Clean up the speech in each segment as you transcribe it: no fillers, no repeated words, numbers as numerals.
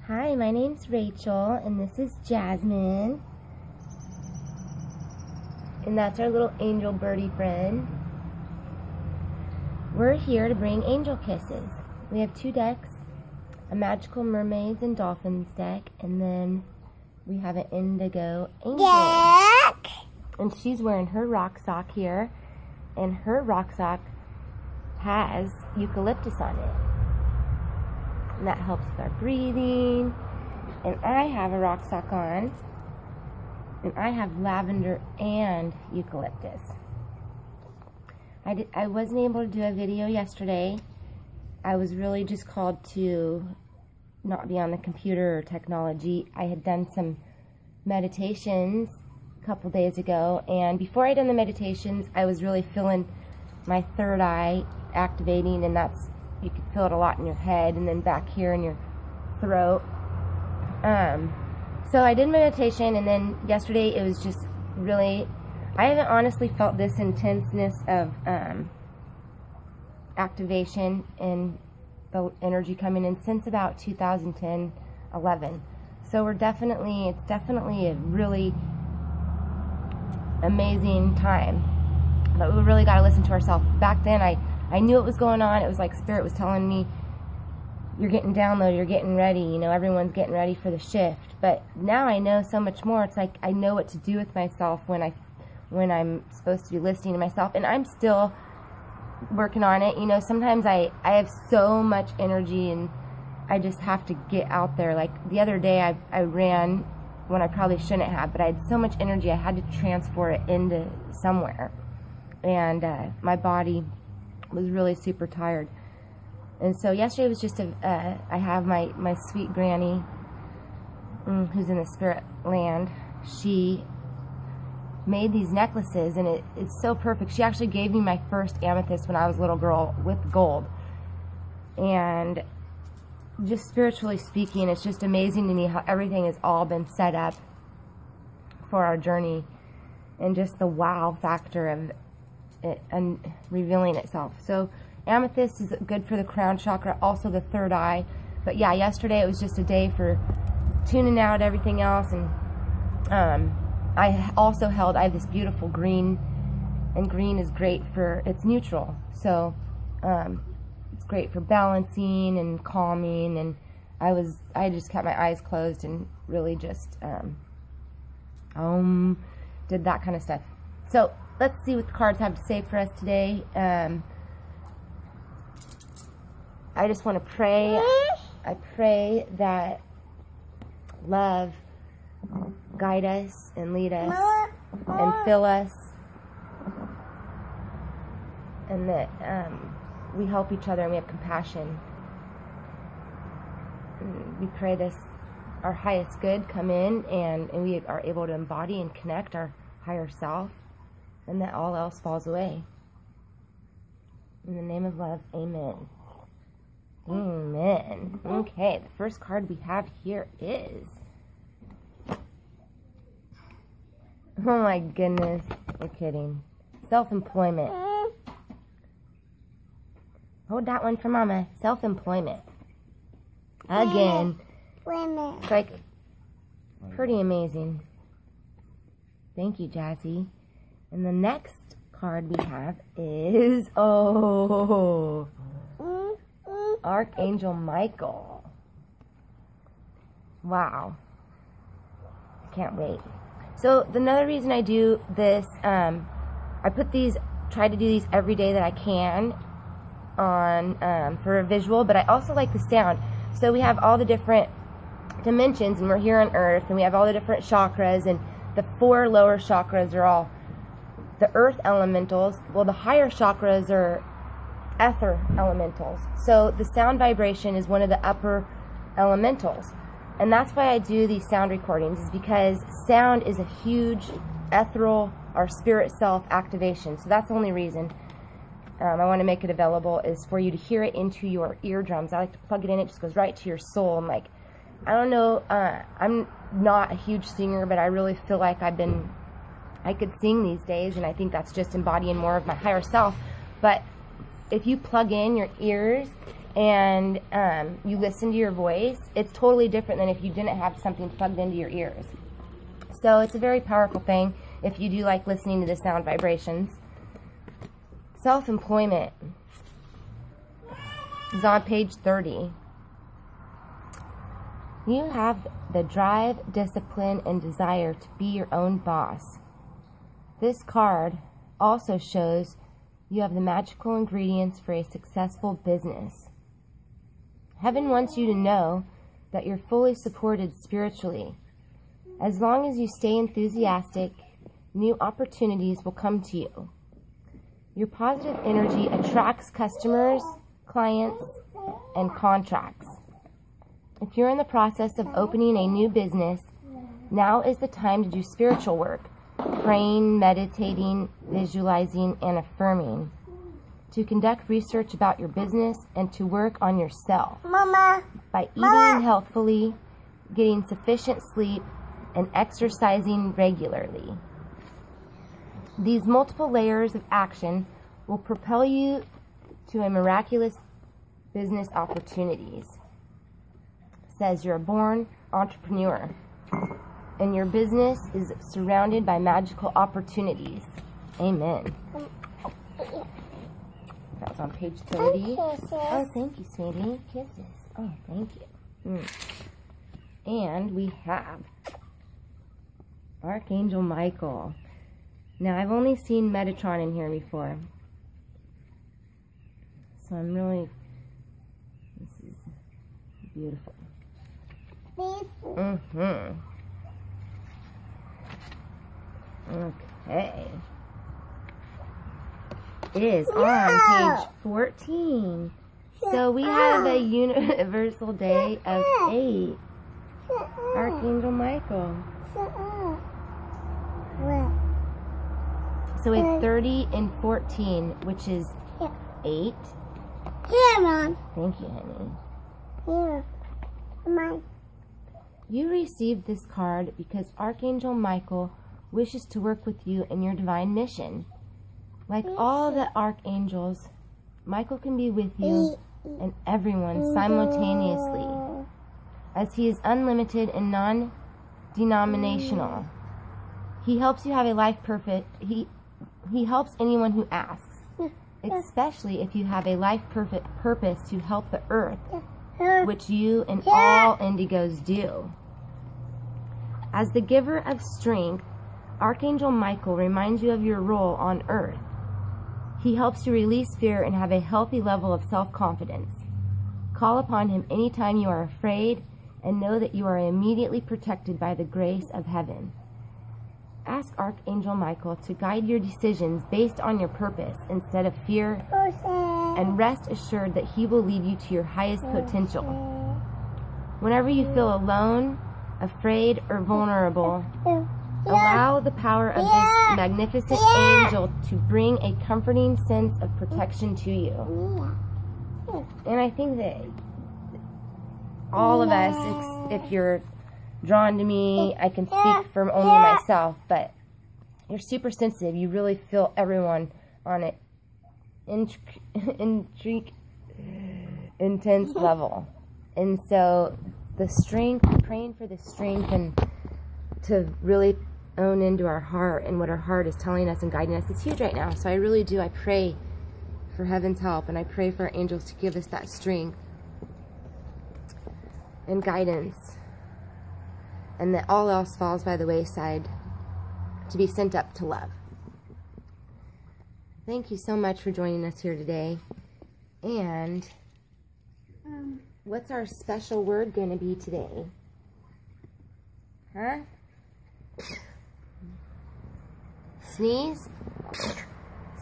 Hi, my name's Rachel, and this is Jasmine. And that's our little angel birdie friend. We're here to bring angel kisses. We have two decks, a magical mermaids and dolphins deck, and then we have an indigo angel deck. And she's wearing her rock sock here, and her rock sock has eucalyptus on it. And that helps with our breathing. And I have a rock sock on, and I have lavender and eucalyptus. I wasn't able to do a video yesterday. I was really just called to not be on the computer or technology. I had done some meditations a couple days ago, and before I done the meditations, I was really feeling my third eye activating, and that's, you can feel it a lot in your head and then back here in your throat. So I did meditation, and then yesterday it was just really, I haven't honestly felt this intenseness of activation and the energy coming in since about 2010-11. So it's definitely a really amazing time. But we really got to listen to ourselves. Back then I knew what was going on. It was like Spirit was telling me, you're getting downloaded, you're getting ready, you know, everyone's getting ready for the shift. But now I know so much more. It's like I know what to do with myself when I'm supposed to be listening to myself, and I'm still working on it. You know, sometimes I have so much energy and I just have to get out there. Like the other day I ran when I probably shouldn't have, but I had so much energy I had to transfer it into somewhere. And my body was really super tired. And so yesterday was just I have my sweet granny, who's in the spirit land. She made these necklaces, and it's so perfect. She actually gave me my first amethyst when I was a little girl with gold. And just spiritually speaking, it's just amazing to me how everything has all been set up for our journey, and just the wow factor of it and revealing itself. So amethyst is good for the crown chakra, also the third eye. But yeah, yesterday it was just a day for tuning out everything else. And I have this beautiful green, and green is great for, it's neutral, so it's great for balancing and calming. And I just kept my eyes closed and really just did that kind of stuff. So let's see what the cards have to say for us today. I just want to pray. I pray that love guide us and lead us and fill us, and that we help each other and we have compassion. And we pray this, our highest good come in, and we are able to embody and connect our higher self, and that all else falls away. In the name of love, amen. Amen. Okay, the first card we have here is, oh my goodness, you're kidding. Self-employment. Hold that one for Mama. Self-employment. Again. It's like pretty amazing. Thank you, Jazzy. And the next card we have is, Archangel Michael. Wow. Can't wait. So another reason I do this, I try to do these every day that I can on for a visual, but I also like the sound. So we have all the different dimensions, and we're here on Earth, and we have all the different chakras, and the 4 lower chakras are all the earth elementals. Well, the higher chakras are ether elementals. So the sound vibration is one of the upper elementals. And that's why I do these sound recordings, is because sound is a huge ethereal or spirit self activation. So that's the only reason I want to make it available, is for you to hear it into your eardrums. I like to plug it in, it just goes right to your soul. I'm like, I don't know, I'm not a huge singer, but I really feel like I could sing these days, and I think that's just embodying more of my higher self. But if you plug in your ears and you listen to your voice, it's totally different than if you didn't have something plugged into your ears. So it's a very powerful thing if you do like listening to the sound vibrations. Self-employment is on page 30. You have the drive, discipline, and desire to be your own boss. This card also shows you have the magical ingredients for a successful business. Heaven wants you to know that you're fully supported spiritually. As long as you stay enthusiastic, new opportunities will come to you. Your positive energy attracts customers, clients, and contracts. If you're in the process of opening a new business, now is the time to do spiritual work, praying, meditating, visualizing, and affirming, to conduct research about your business, and to work on yourself. Mama. By eating healthfully, getting sufficient sleep, and exercising regularly. These multiple layers of action will propel you to a miraculous business opportunities. It says you're a born entrepreneur, and your business is surrounded by magical opportunities. Amen. That was on page 30. Oh, thank you, sweetie. Kisses. Oh, thank you. And we have Archangel Michael. Now, I've only seen Metatron in here before. So I'm really... This is beautiful. Okay. It is on page 14. So we have a universal day of 8. Archangel Michael. So we have 30 and 14, which is 8. Here, Mom. Thank you, honey. Here. Mine. You received this card because Archangel Michael wishes to work with you in your divine mission. Like all the archangels, Michael can be with you and everyone simultaneously, as he is unlimited and non-denominational. He helps you have a life perfect. He helps anyone who asks, especially if you have a life perfect purpose to help the earth, which you and all indigos do. As the giver of strength, Archangel Michael reminds you of your role on earth. He helps you release fear and have a healthy level of self-confidence. Call upon him anytime you are afraid and know that you are immediately protected by the grace of heaven. Ask Archangel Michael to guide your decisions based on your purpose instead of fear, and rest assured that he will lead you to your highest potential. Whenever you feel alone, afraid, or vulnerable, allow the power of this magnificent angel to bring a comforting sense of protection to you. And I think that all of us, if you're drawn to me, I can speak for only myself, but you're super sensitive. You really feel everyone on an intense level. And so the strength, praying for the strength and to really own into our heart and what our heart is telling us and guiding us is huge right now. So I really do. I pray for heaven's help, and I pray for our angels to give us that strength and guidance, and that all else falls by the wayside to be sent up to love. Thank you so much for joining us here today. And what's our special word going to be today? Huh? Sneeze?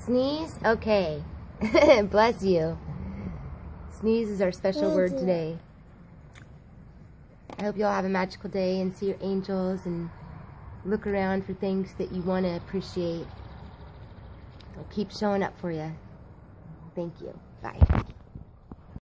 Sneeze? Okay. Bless you. Sneeze is our special word today. I hope you all have a magical day and see your angels and look around for things that you want to appreciate. They'll keep showing up for you. Thank you. Bye.